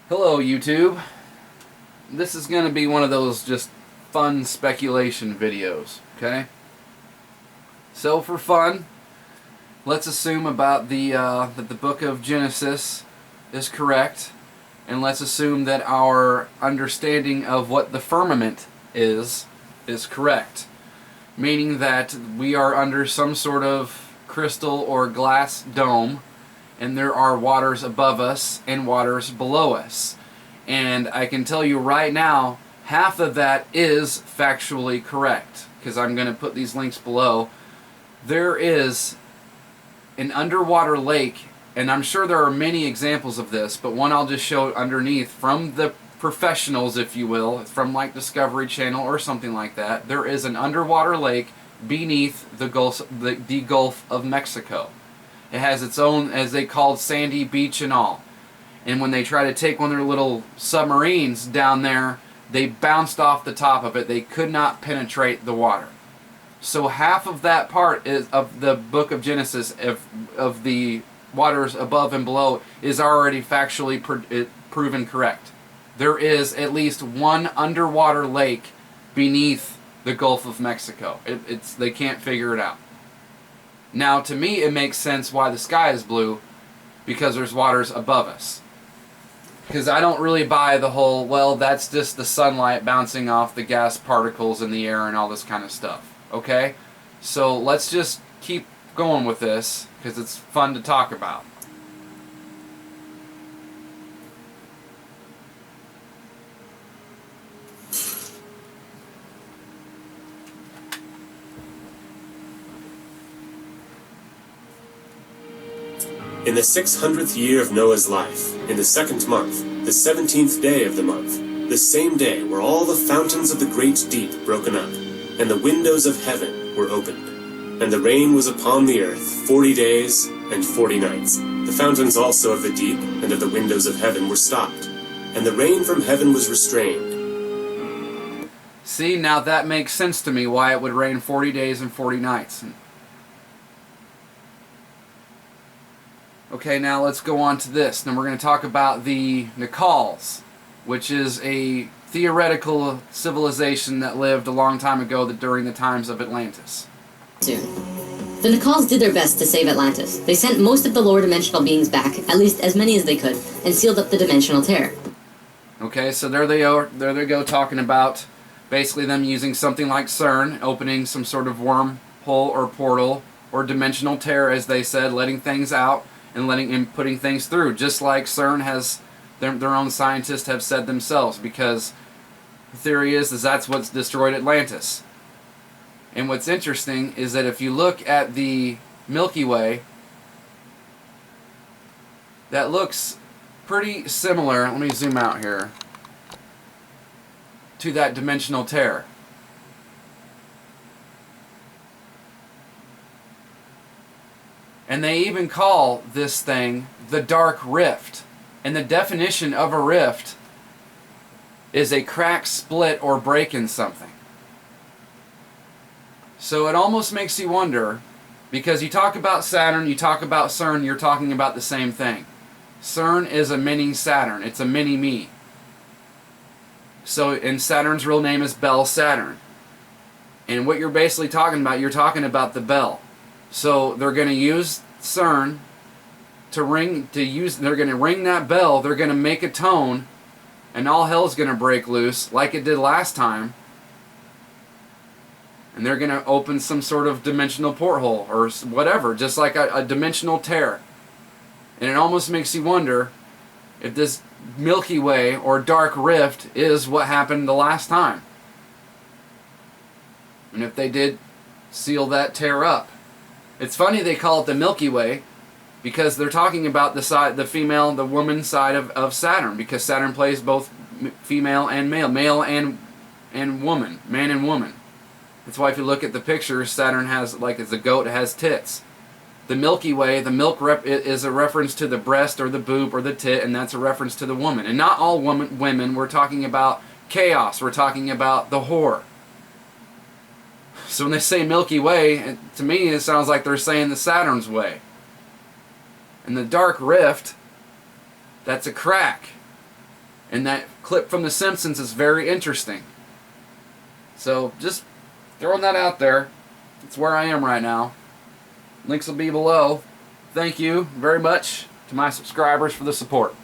Hello YouTube. This is going to be one of those just fun speculation videos, okay? So for fun, let's assume about that the book of Genesis is correct, and let's assume that our understanding of what the firmament is correct, meaning that we are under some sort of crystal or glass dome, and there are waters above us and waters below us. And I can tell you right now, half of that is factually correct, because I'm going to put these links below. There is an underwater lake, and I'm sure there are many examples of this, but one I'll just show underneath from the professionals, if you will, from like Discovery Channel or something like that. There is an underwater lake beneath the Gulf of Mexico. It has its own, as they called, sandy beach and all. And when they try to take one of their little submarines down there, they bounced off the top of it. They could not penetrate the water. So half of that part is of the book of Genesis, of the waters above and below, is already factually proven correct. There is at least one underwater lake beneath the Gulf of Mexico. They can't figure it out. Now, to me, it makes sense why the sky is blue, because there's waters above us. Because I don't really buy the whole, well, that's just the sunlight bouncing off the gas particles in the air and all this kind of stuff. Okay? So let's just keep going with this, because it's fun to talk about. In the 600th year of Noah's life, in the 2nd month, the 17th day of the month, the same day were all the fountains of the great deep broken up, and the windows of heaven were opened. And the rain was upon the earth 40 days and 40 nights. The fountains also of the deep and of the windows of heaven were stopped, and the rain from heaven was restrained. See, now that makes sense to me, why it would rain 40 days and 40 nights. Okay, now let's go on to this. Then we're going to talk about the NACAALs, which is a theoretical civilization that lived a long time ago during the times of Atlantis. Soon. The NACAALs did their best to save Atlantis. They sent most of the lower dimensional beings back, at least as many as they could, and sealed up the dimensional tear. Okay, so there they go talking about basically them using something like CERN, opening some sort of wormhole or portal or dimensional tear, as they said, letting things out and putting things through, just like CERN has their own scientists have said themselves, because the theory is that's what's destroyed Atlantis. And what's interesting is that if you look at the Milky Way, that looks pretty similar, let me zoom out here, to that dimensional tear. And they even call this thing the dark rift. And the definition of a rift is a crack, split, or break in something. So it almost makes you wonder, because you talk about Saturn, you talk about CERN, you're talking about the same thing. CERN is a mini Saturn. It's a mini me. So, and Saturn's real name is Bell Saturn. And what you're basically talking about, you're talking about the bell. So they're going to use CERN they're going to ring that bell, they're going to make a tone, and all hell's going to break loose like it did last time. And they're going to open some sort of dimensional porthole or whatever, just like a dimensional tear. And it almost makes you wonder if this Milky Way or dark rift is what happened the last time. And if they did seal that tear up. It's funny they call it the Milky Way, because they're talking about the woman side of Saturn, because Saturn plays both female and male and woman, man and woman. That's why if you look at the pictures, Saturn has, like, as a goat, it has tits. The Milky Way, the milk is a reference to the breast or the boob or the tit, and that's a reference to the woman. And not all women, we're talking about chaos, we're talking about the whore. So when they say Milky Way, to me it sounds like they're saying the Saturn's way. And the dark rift, that's a crack. And that clip from The Simpsons is very interesting. So just throwing that out there. It's where I am right now. Links will be below. Thank you very much to my subscribers for the support.